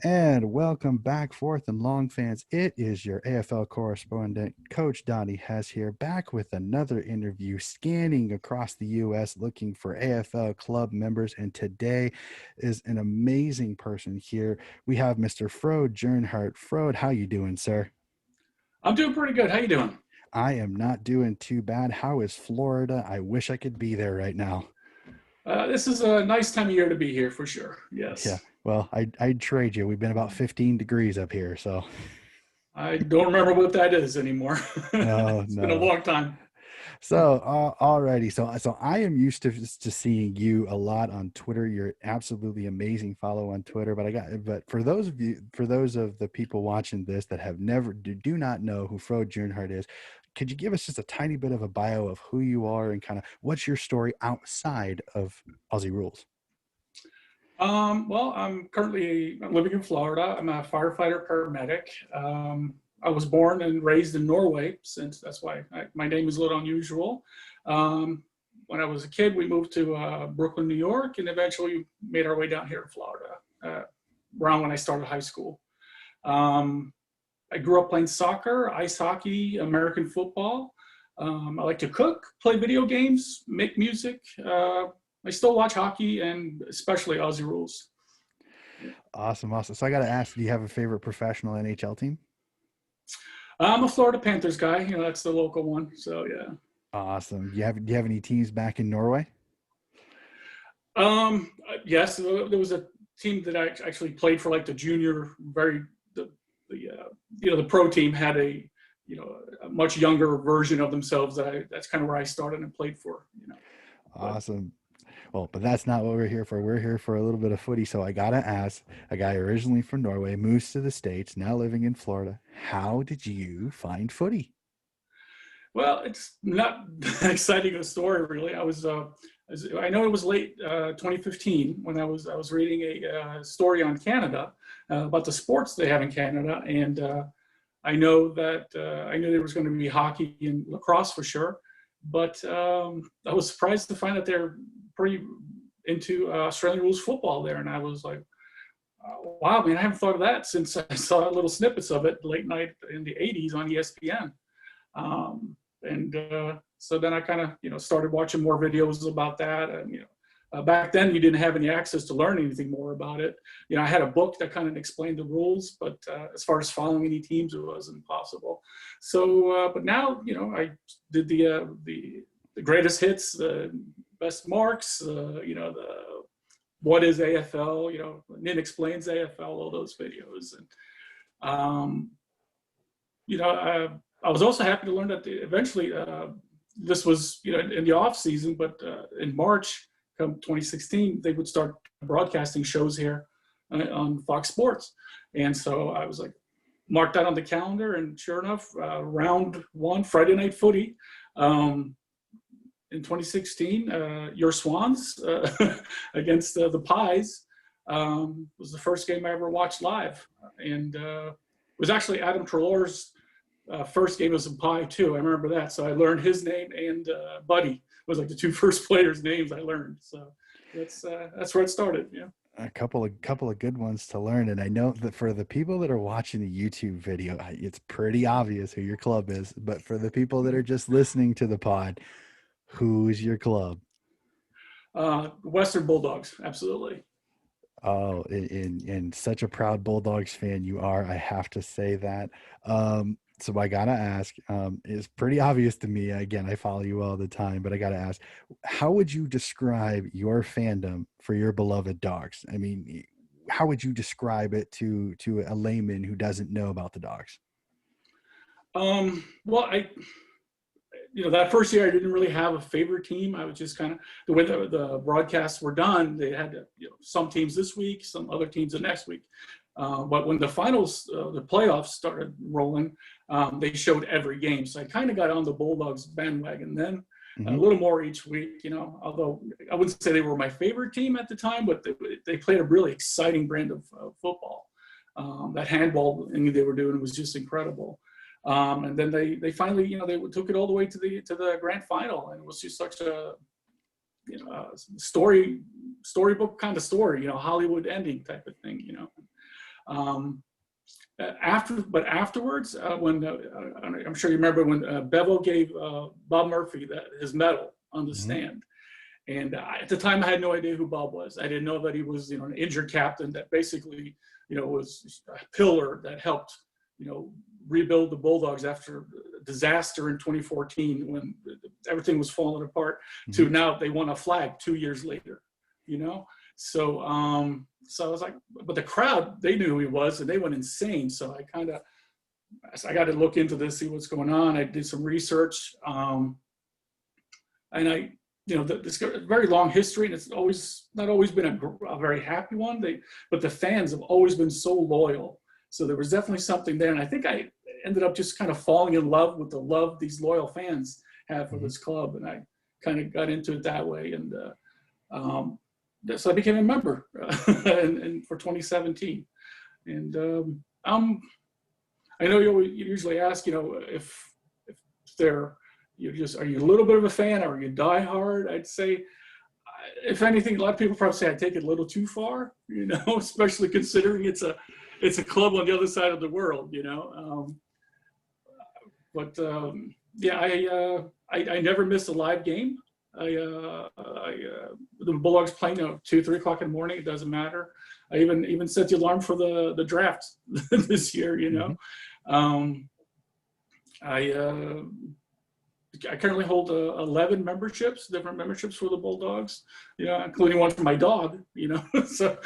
And welcome back, fourth and long fans. It is your AFL correspondent, Coach Donnie Hess here, back with another interview, scanning across the U.S. looking for AFL club members. And today is an amazing person here. We have Mr. Frod June. Frod, how you doing, sir? I'm doing pretty good. How you doing? I am not doing too bad. How is Florida? I wish I could be there right now. This is a nice time of year to be here for sure. Yeah. Yes. Well, I'd trade you. We've been about 15 degrees up here, so I don't remember what that is anymore. no, It's been a no. long time. So, alrighty. So I am used to seeing you a lot on Twitter. You're absolutely amazing follow on Twitter. But for those of you, for those of the people watching this that have never do not know who Frode Junehart is, could you give us just a tiny bit of a bio of who you are and kind of what's your story outside of Aussie rules? Well, I'm currently living in Florida. I'm a firefighter paramedic. I was born and raised in Norway, since that's why my name is a little unusual. When I was a kid, we moved to Brooklyn, New York, and eventually made our way down here to Florida around when I started high school. Um, I grew up playing soccer, ice hockey, American football. I like to cook, play video games, make music. I still watch hockey and especially Aussie rules. Yeah. Awesome, awesome. So I got to ask, do you have a favorite professional NHL team? I'm a Florida Panthers guy. That's the local one. So yeah. Awesome. Do you have any teams back in Norway? Yes, there was a team that I actually played for, like the junior, the pro team had a much younger version of themselves. That's kind of where I started and played for. But Awesome. Well, but that's not what we're here for. We're here for a little bit of footy. So I gotta ask, a guy originally from Norway moves to the States, now living in Florida. How did you find footy? well, it's not that exciting a story really. I know it was late 2015 when I was reading a story on Canada about the sports they have in Canada, and I knew there was going to be hockey and lacrosse for sure, but I was surprised to find that they're pretty into Australian rules football there, and I was like, wow, man, I haven't thought of that since I saw little snippets of it late night in the '80s on ESPN. And so then I kind of started watching more videos about that, and back then you didn't have any access to learn anything more about it. I had a book that kind of explained the rules, but as far as following any teams, it was impossible. So but now I did the greatest hits, the best marks, the what is AFL, Nin explains AFL, all those videos. And um, I was also happy to learn that eventually this was in the off season, but in March, come 2016, they would start broadcasting shows here on Fox Sports, and so I was like, marked that on the calendar, and sure enough, round one, Friday Night Footy. In 2016, your Swans against the Pies was the first game I ever watched live, and it was actually Adam Treloar's first game as a Pie too. I remember that, so I learned his name, and Buddy was like the two first players' names I learned. So that's where it started. Yeah. A couple of good ones to learn, and I know that for the people that are watching the YouTube video, it's pretty obvious who your club is. But for the people that are just listening to the pod, who's your club? Western Bulldogs, absolutely. Oh, in such a proud Bulldogs fan you are, I have to say that. So I gotta ask, it's pretty obvious to me. Again, I follow you all the time, but I gotta ask, how would you describe your fandom for your beloved dogs? I mean, how would you describe it to a layman who doesn't know about the dogs? Well, that first year I didn't really have a favorite team. I was just kind of the way the broadcasts were done. They had some teams this week, some other teams the next week. But when the finals, the playoffs started rolling, they showed every game. So I kind of got on the Bulldogs bandwagon then, a Hmm. little more each week. Although I wouldn't say they were my favorite team at the time, but they played a really exciting brand of football. That handball thing they were doing was just incredible. And then they finally, they took it all the way to the grand final, and it was just such a storybook kind of story, Hollywood ending type of thing. Afterwards, when I'm sure you remember when Bevo gave Bob Murphy his medal on the stand, and at the time I had no idea who Bob was. I didn't know that he was, an injured captain that basically, was a pillar that helped, rebuild the Bulldogs after disaster in 2014 when everything was falling apart. To now they won a flag 2 years later, So, so I was like, but the crowd, they knew who he was and they went insane. So I got to look into this, see what's going on. I did some research, and this very long history, and it's not always been a very happy one. But the fans have always been so loyal. So there was definitely something there. And I think I ended up just kind of falling in love with the love these loyal fans have for this club. And I kind of got into it that way. And, so I became a member for 2017, and I know you usually ask, if are you a little bit of a fan, or are you diehard? I'd say, if anything, a lot of people probably say I take it a little too far, especially considering it's a club on the other side of the world, I never missed a live game. The Bulldogs playing 2-3 o'clock in the morning. It doesn't matter. I even set the alarm for the draft this year. I currently hold 11 different memberships for the Bulldogs. Including one for my dog. So.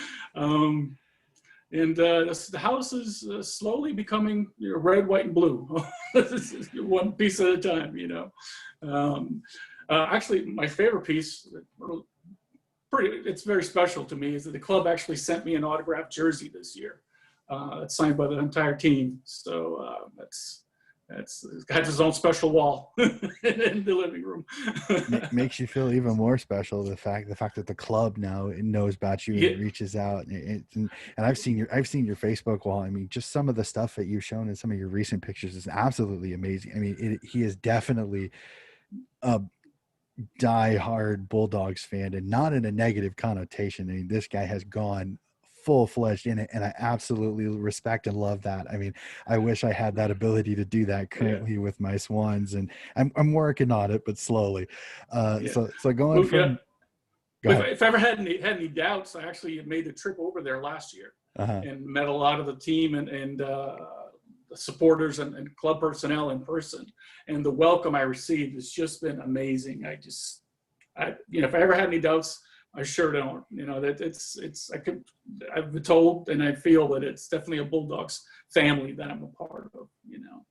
The house is slowly becoming red, white, and blue, one piece at a time. Actually, my favorite piece, it's very special to me, is that the club actually sent me an autographed jersey this year. It's signed by the entire team. So it's got his own special wall in the living room. Makes you feel even more special, the fact that the club now knows about you and reaches out. And I've seen your Facebook wall. I mean, just some of the stuff that you've shown in some of your recent pictures is absolutely amazing. I mean, he is definitely a die-hard Bulldogs fan, and not in a negative connotation. I mean, this guy has gone full-fledged in it, and I absolutely respect and love that. I mean, I wish I had that ability to do that currently with my Swans, and I'm working on it, but slowly. So going from if I ever had any doubts, I actually made the trip over there last year and met a lot of the team and the supporters and club personnel in person, and the welcome I received has just been amazing. If I ever had any doubts, I sure don't. I've been told, and I feel that it's definitely a Bulldogs family that I'm a part of.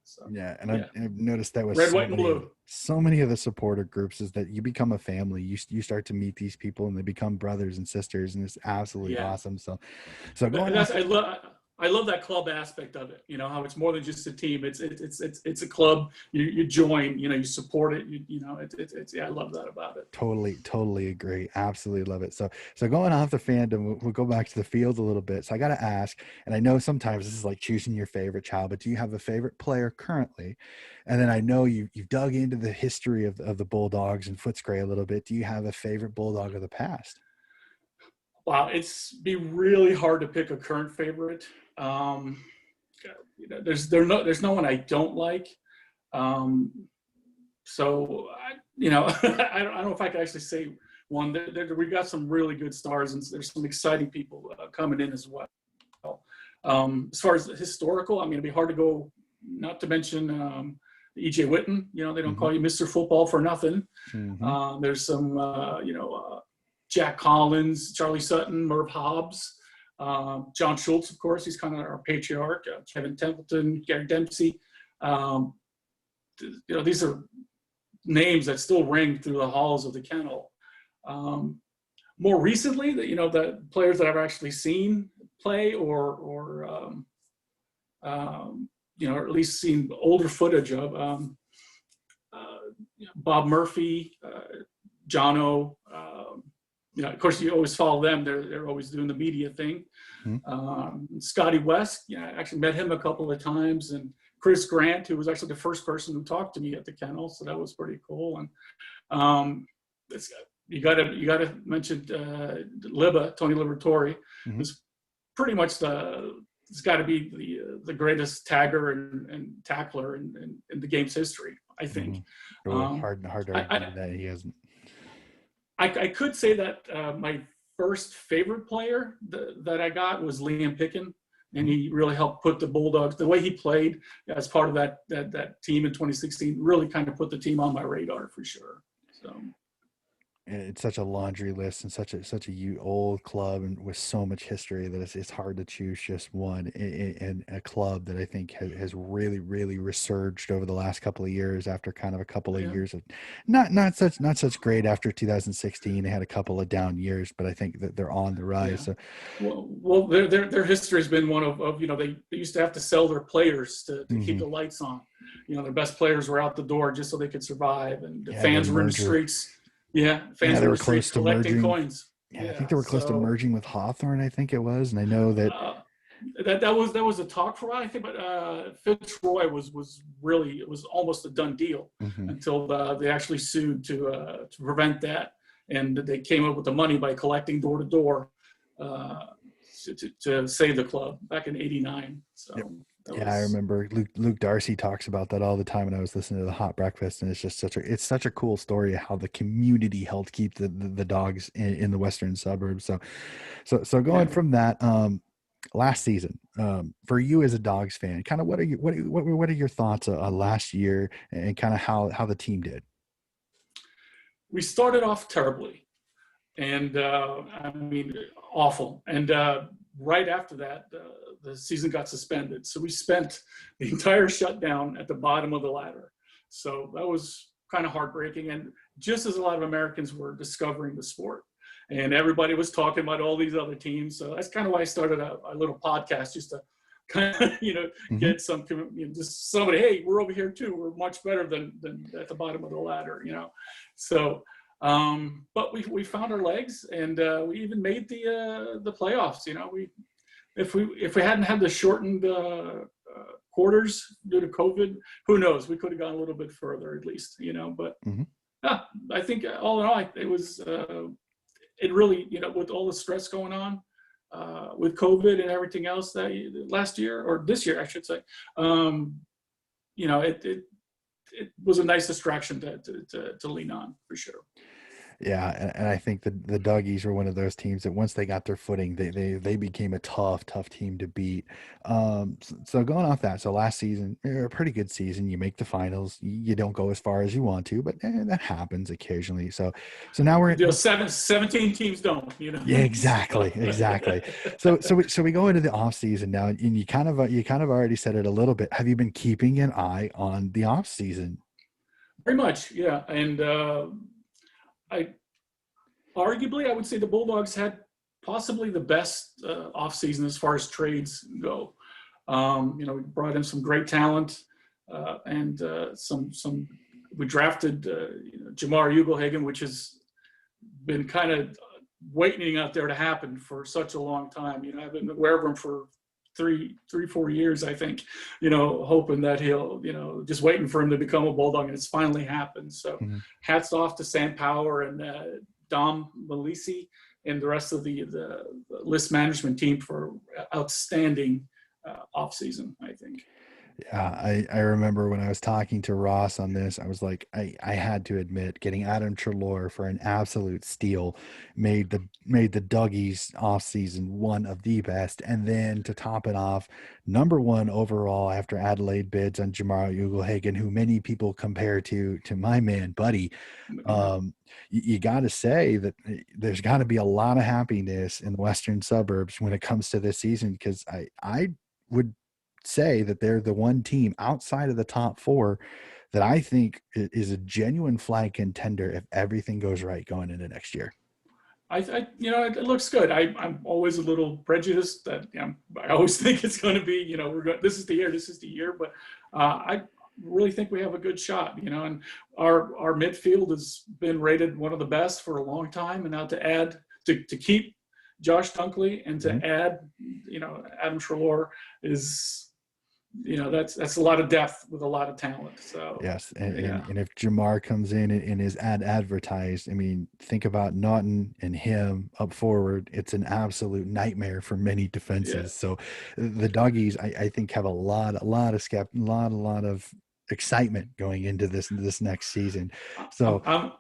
So yeah, and I've noticed that with red, white, and blue. So many of the supporter groups is that you become a family. You start to meet these people, and they become brothers and sisters, and it's absolutely awesome. So going. I love that club aspect of it. How it's more than just a team. It's a club. You join. You support it. I love that about it. Totally agree. Absolutely love it. So going off the fandom, we'll go back to the field a little bit. So I got to ask, and I know sometimes this is like choosing your favorite child, but do you have a favorite player currently? And then I know you've dug into the history of the Bulldogs and Footscray a little bit. Do you have a favorite Bulldog of the past? Wow, it's be really hard to pick a current favorite. There's no one I don't like. So I don't know if I can actually say one. We got some really good stars, and there's some exciting people coming in as well. As far as historical, I mean, it'd be hard to go. Not to mention E.J. Witten. They don't call you Mr. Football for nothing. There's some Jack Collins, Charlie Sutton, Merv Hobbs. John Schultz, of course, he's kind of our patriarch. Kevin Templeton, Gary Dempsey. These are names that still ring through the halls of the kennel. More recently, the players that I've actually seen play, or at least seen older footage of. Bob Murphy, Jono. Of course, you always follow them. They're always doing the media thing. Scotty West, I actually met him a couple of times, and Chris Grant, who was actually the first person who talked to me at the kennel, so that was pretty cool. And you got to mention Tony Liberatore, who's pretty much the it's got to be the greatest tagger and tackler in the game's history, I think. Well, hard to argue that he hasn't. I could say that my first favorite player that I got was Liam Picken, and he really helped put the Bulldogs, the way he played as part of that team in 2016, really kind of put the team on my radar for sure. So. It's such a laundry list and such a old club and with so much history that it's hard to choose just one, and a club that I think has really resurged over the last couple of years after kind of a couple of years of not such great after 2016. They had a couple of down years, but I think that they're on the rise. Yeah. So well their history has been one of they used to have to sell their players to keep the lights on. Their best players were out the door just so they could survive, and the fans were in the streets. Yeah, fans were close to collecting merging. coins. I think they were close to merging with Hawthorne, I think it was, and I know that that was a talk for a while, I think, but Fitzroy was really, it was almost a done deal until they actually sued to prevent that, and they came up with the money by collecting door to door to save the club back in '89. So. Yep. Yeah, I remember Luke Darcy talks about that all the time, and I was listening to the Hot Breakfast, and it's just such a cool story of how the community helped keep the dogs in the western suburbs. So going from that, last season, for you as a Dogs fan, kind of what are your thoughts on last year and kind of how the team did? We started off terribly, and I mean awful, and right after that, the season got suspended. So we spent the entire shutdown at the bottom of the ladder. So that was kind of heartbreaking. And just as a lot of Americans were discovering the sport, and everybody was talking about all these other teams. So that's kind of why I started a little podcast, just to kind of, get some, just somebody, hey, we're over here too. We're much better than at the bottom of the ladder, So, but we found our legs, and we even made the playoffs. If we hadn't had the shortened quarters due to COVID, who knows? We could have gone a little bit further at least, But I think all in all, it was it really, with all the stress going on with COVID and everything else that last year, or this year, I should say, it was a nice distraction to lean on for sure. Yeah, and I think the Doggies were one of those teams that once they got their footing, they became a tough team to beat. So going off that, so last season, a pretty good season. You make the finals. You don't go as far as you want to, but that happens occasionally. So now we're 17 teams don't. Yeah, exactly. So we go into the off season now, and you kind of already said it a little bit. Have you been keeping an eye on the off season? Very much, yeah, and. I would say the Bulldogs had possibly the best offseason as far as trades go. We brought in some great talent, and we drafted Jamar Ugelhagen, which has been kind of waiting out there to happen for such a long time. I've been aware of him for 4 years, I think, hoping that he'll, just waiting for him to become a Bulldog, and it's finally happened. So hats off to Sam Power and Dom Malisi and the rest of the list management team for outstanding offseason, I think. Yeah, I remember when I was talking to Ross on this, I was like, I had to admit, getting Adam Treloar for an absolute steal made the Doggies offseason one of the best. And then to top it off, number one overall after Adelaide bids on Jamar Ugelhagen, who many people compare to my man Buddy. You got to say that there's got to be a lot of happiness in the western suburbs when it comes to this season, because I would say that they're the one team outside of the top four that I think is a genuine flag contender if everything goes right going into next year. It looks good. I'm always a little prejudiced that I always think it's going to be this is the year, but I really think we have a good shot. And our midfield has been rated one of the best for a long time, and now to keep Josh Dunkley and to add Adam Treloar is that's a lot of depth with a lot of talent. So Yes, yeah, and if Jamar comes in and is advertised, I mean, think about Naughton and him up forward. It's an absolute nightmare for many yeah. defenses. So the Doggies, I think, have a lot a lot of excitement going into this next season. I'm So I'm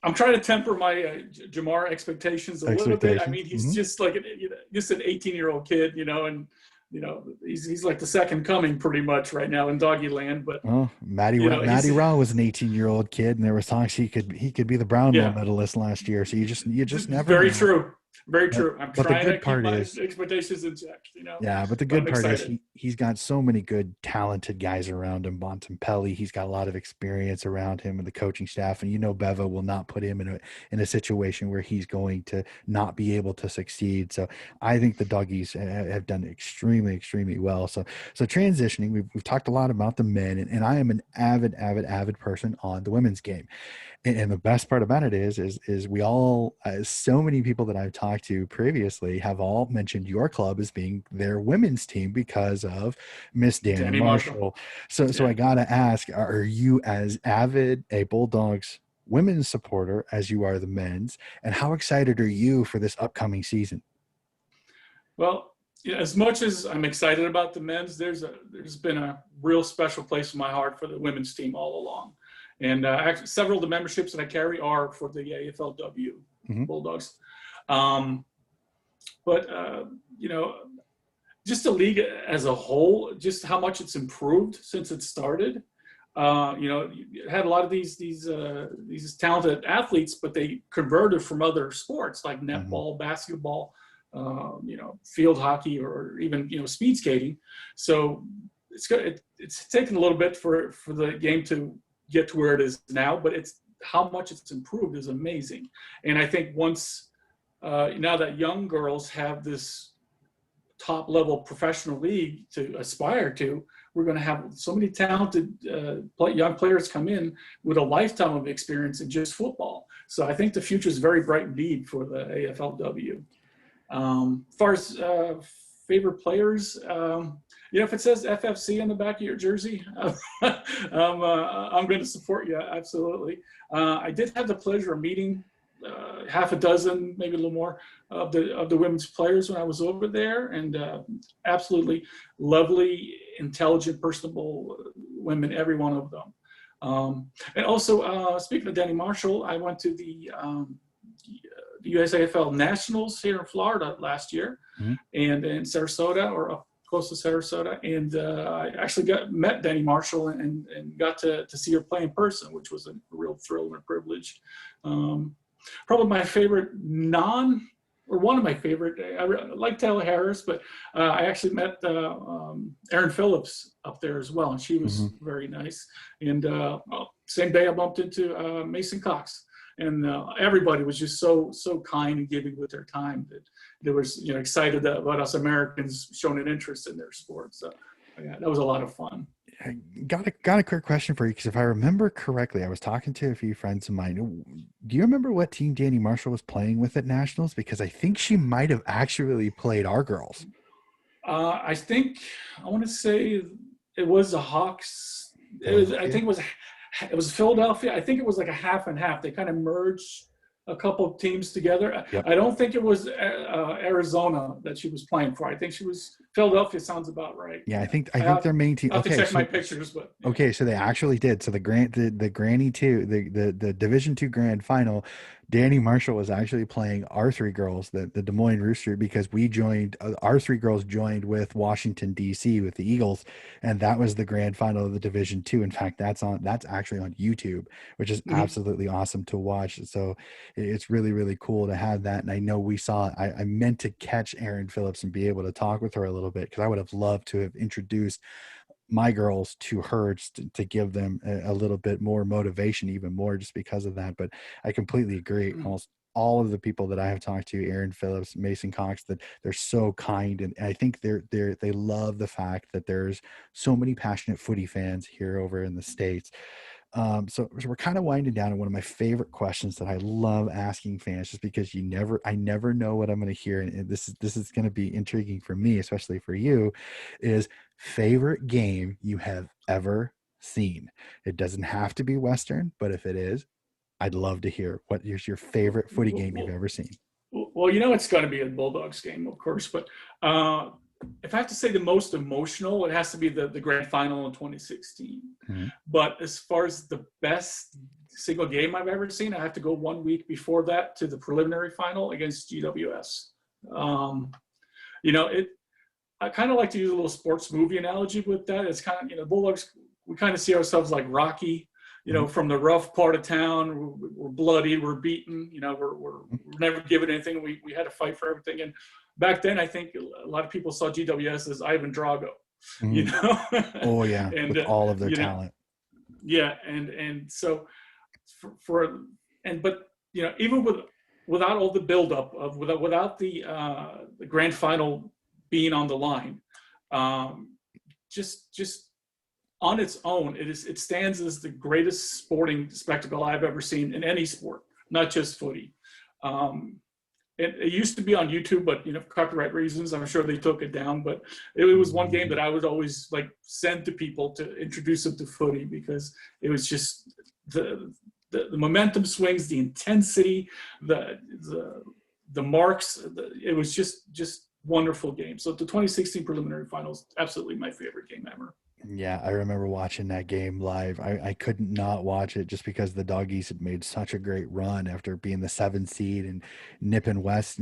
I'm trying to temper my Jamar expectations a little bit. I expectations. mean, he's just like just an 18-year-old kid, and he's like the second coming pretty much right now in doggy land. But Oh, he's Matty Raw was an 18-year-old kid, and there were talks he could be the Brownlow yeah, medalist last year. So you just never very know. true, very true. I'm But the trying to good keep part my is, expectations in check, yeah, but the but good I'm part is excited. he's got so many good, talented guys around him. Bontempelli, he's got a lot of experience around him and the coaching staff, and Beva will not put him in a situation where he's going to not be able to succeed. So I think the Doggies have done extremely well. So transitioning, we've talked a lot about the men, and I am an avid person on the women's game. And the best part about it is we all, so many people that I've talked to previously have all mentioned your club as being their women's team because of Miss Danny Danny Marshall. Marshall. So Yeah. I gotta ask, are you as avid a Bulldogs women's supporter as you are the men's? And how excited are you for this upcoming season? Well, yeah, as much as I'm excited about the men's, there's been a real special place in my heart for the women's team all along. And actually, several of the memberships that I carry are for the AFLW Mm-hmm. Bulldogs. Um, but just the league as a whole, just how much it's improved since it started. You had a lot of these talented athletes, but they converted from other sports like Mm-hmm. netball, basketball, field hockey, or even speed skating. So it's taken a little bit for the game to get to where it is now, but it's how much it's improved is amazing. And I think once now that young girls have this top level professional league to aspire to, we're going to have so many talented young players come in with a lifetime of experience in just football. So I think the future is very bright indeed for the AFLW. As far as favorite players, if it says FFC on the back of your jersey, I'm going to support you, absolutely. I did have the pleasure of meeting half a dozen, maybe a little more, of the women's players when I was over there, and absolutely lovely, intelligent, personable women, every one of them. And also, speaking of Danny Marshall, I went to the USAFL Nationals here in Florida last year, Mm-hmm. and in Sarasota, or up close to Sarasota, and I actually met Danny Marshall and got to see her play in person, which was a real thrill and a privilege. Probably my favorite or one of my favorite, I like Taylor Harris, but I actually met Erin Phillips up there as well, and she was Mm-hmm. very nice. And same day I bumped into Mason Cox, and everybody was just so kind and giving with their time that they was excited about us Americans showing an interest in their sport. So yeah, that was a lot of fun. I got a quick question for you, because if I remember correctly, I was talking to a few friends of mine. Do you remember what team Danny Marshall was playing with at Nationals? Because I think she might have actually played our girls. I think I want to say it was the Hawks. I Philadelphia. think it was Philadelphia. I think it was like a half and half. They kind of merged a couple of teams together. Yep. I don't think it was Arizona that she was playing for. I think she was Philadelphia. Sounds about right. Yeah, I Yeah. think their main team. I have to Okay, check my so pictures, but yeah. okay, so they actually did. So the Granny two, the Division Two Grand Final, Danny Marshall was actually playing our three girls, the Des Moines Rooster, because we joined our three girls joined with Washington D.C. with the Eagles, and that was the grand final of the Division Two. In fact, that's actually on YouTube, which is Mhm. absolutely awesome to watch. So it's really cool to have that. And I know we saw. I meant to catch Erin Phillips and be able to talk with her a little bit, because I would have loved to have introduced my girls to her, just to give them a little bit more motivation, even more, just because of that. But I completely agree. Almost all of the people that I have talked to, Erin Phillips, Mason Cox, that they're so kind, and I think they love the fact that there's so many passionate footy fans here over in the States. So we're kind of winding down, and one of my favorite questions that I love asking fans, just because I never know what I'm going to hear, and this is going to be intriguing for me, especially for you, is favorite game you have ever seen. It doesn't have to be Western, but if it is, I'd love to hear what is your favorite footy game you've ever seen. Well, it's got to be a Bulldogs game, of course. But if I have to say the most emotional, it has to be the grand final in 2016. Mm-hmm. But as far as the best single game I've ever seen, I have to go 1 week before that to the preliminary final against GWS. I kind of like to use a little sports movie analogy with that. It's kind of, Bulldogs, we kind of see ourselves like Rocky. From the rough part of town, we're bloody, we're beaten, we're never given anything. We had to fight for everything. And back then, I think a lot of people saw GWS as Ivan Drago, Oh yeah, and with all of their talent. Yeah, and so but even without all the buildup of without the grand final being on the line, just on its own, it stands as the greatest sporting spectacle I've ever seen in any sport, not just footy. It used to be on YouTube, but for copyright reasons, I'm sure they took it down. But it was one game that I would always like send to people to introduce them to footy, because it was just the momentum swings, the intensity, the marks. It was just wonderful game. So the 2016 preliminary finals, absolutely my favorite game ever. Yeah, I remember watching that game live. I couldn't not watch it just because the Doggies had made such a great run after being the 7th seed and nipping West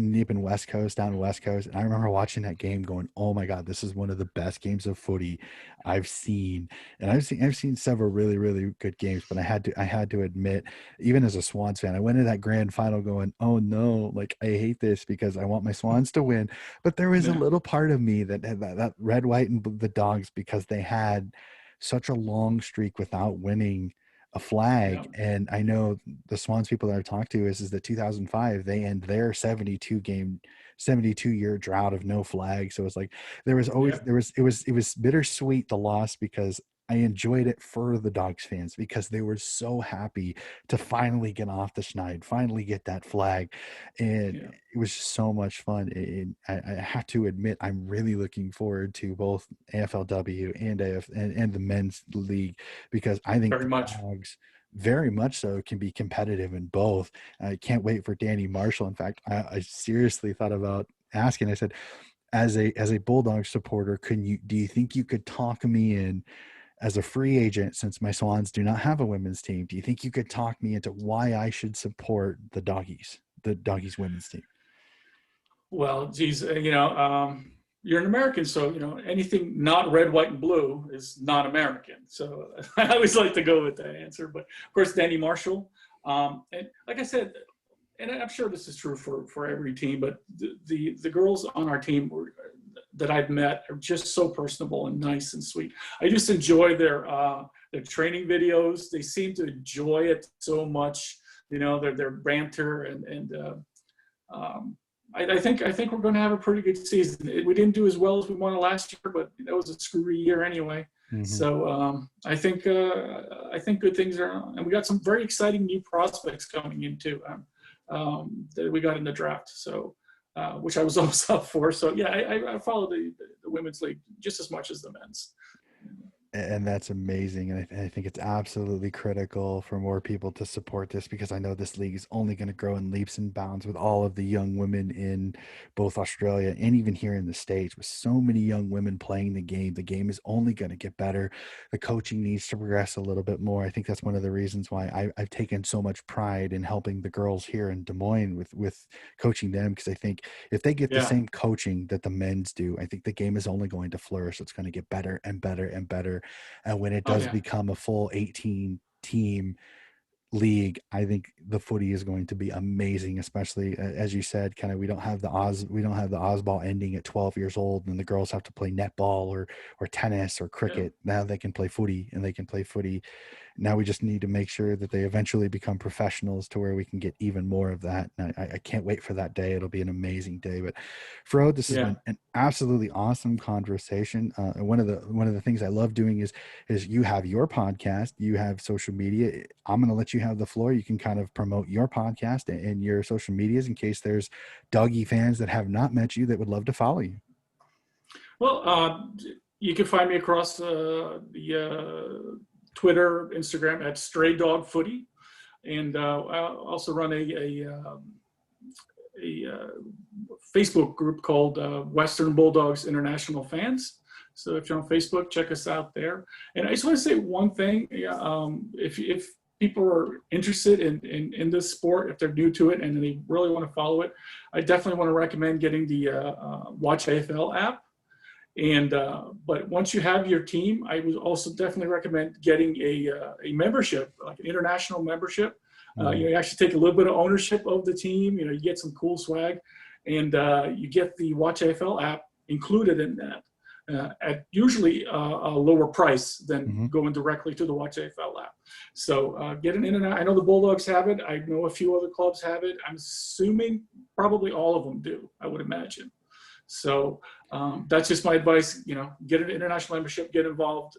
Coast down West Coast. And I remember watching that game going, "Oh my God, this is one of the best games of footy I've seen." And I've seen several really, really good games, but I had to admit, even as a Swans fan, I went into that grand final going, "Oh no, like I hate this because I want my Swans to win." But there was a little part of me that red, white, and the Dogs, because they had such a long streak without winning a flag. And I know the Swans people that I've talked to is that 2005 they end their 72 year drought of no flag. So it's like there was always it was bittersweet, the loss, because I enjoyed it for the Dogs fans, because they were so happy to finally get off the schneid, finally get that flag. And it was just so much fun. And I have to admit, I'm really looking forward to both AFLW and the men's league, because I think Dogs very much so can be competitive in both. I can't wait for Danny Marshall. In fact, I seriously thought about asking. I said, as a Bulldog supporter, do you think you could talk me in as a free agent, since my Swans do not have a women's team? Do you think you could talk me into why I should support the Doggies women's team? Well, geez, you're an American, so anything not red, white, and blue is not American. So I always like to go with that answer. But of course, Danny Marshall, and like I said, and I'm sure this is true for every team, but the girls on our team that I've met are just so personable and nice and sweet. I just enjoy their training videos. They seem to enjoy it so much, their banter, and I think we're going to have a pretty good season. We didn't do as well as we wanted last year, but that was a screwy year anyway. Mm-hmm. So I think good things are, and we got some very exciting new prospects coming in too, that we got in the draft. So. Which I was always up for. So yeah, I follow the women's league just as much as the men's. And that's amazing. And I think it's absolutely critical for more people to support this, because I know this league is only going to grow in leaps and bounds with all of the young women in both Australia and even here in the States. With so many young women playing the game is only going to get better. The coaching needs to progress a little bit more. I think that's one of the reasons why I've taken so much pride in helping the girls here in Des Moines with coaching them, because I think if they get the same coaching that the men's do, I think the game is only going to flourish. It's going to get better and better and better. And when it does become a full 18 team league, I think the footy is going to be amazing, especially as you said, kind of, we don't have the Ozball ending at 12 years old and the girls have to play netball or tennis or cricket. Now they can play footy, and they can play footy Now we just need to make sure that they eventually become professionals to where we can get even more of that. And I can't wait for that day. It'll be an amazing day. But Frode, this has Yeah. been an absolutely awesome conversation. And one of the things I love doing is you have your podcast, you have social media. I'm going to let you have the floor. You can kind of promote your podcast and your social medias in case there's Doggy fans that have not met you that would love to follow you. Well, you can find me across the Twitter, Instagram at Stray Dog Footy, and I also run a Facebook group called Western Bulldogs International Fans. So if you're on Facebook, check us out there. And I just want to say one thing: if people are interested in this sport, if they're new to it and they really want to follow it, I definitely want to recommend getting the Watch AFL app. And but once you have your team, I would also definitely recommend getting a membership, like an international membership. You actually take a little bit of ownership of the team. You get some cool swag, and you get the Watch AFL app included in that at usually a lower price than going directly to the Watch AFL app. So get an internet. I know the Bulldogs have it. I know a few other clubs have it. I'm assuming probably all of them do, I would imagine. So that's just my advice. Get an international membership, get involved.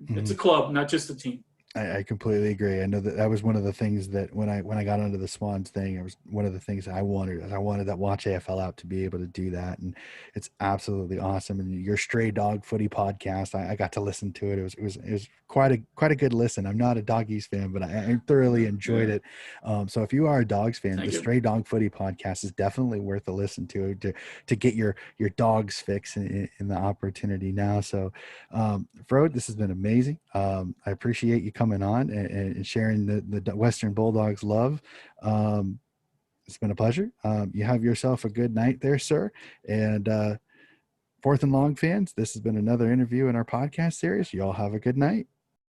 It's a club, not just a team. I completely agree. I know that was one of the things that when I got onto the Swans thing, it was one of the things that I wanted. I wanted that Watch AFL app to be able to do that, and it's absolutely awesome. And your Stray Dog Footy podcast, I got to listen to it. It was quite a good listen. I'm not a Doggies fan, but I thoroughly enjoyed it. So if you are a Dogs fan, the Stray Dog Footy podcast is definitely worth a listen to get your Dogs fix in the opportunity now. So, Frode, this has been amazing. I appreciate you coming on and sharing the Western Bulldogs love. It's been a pleasure. You have yourself a good night there, sir. And Fourth and Long fans, this has been another interview in our podcast series. You all have a good night.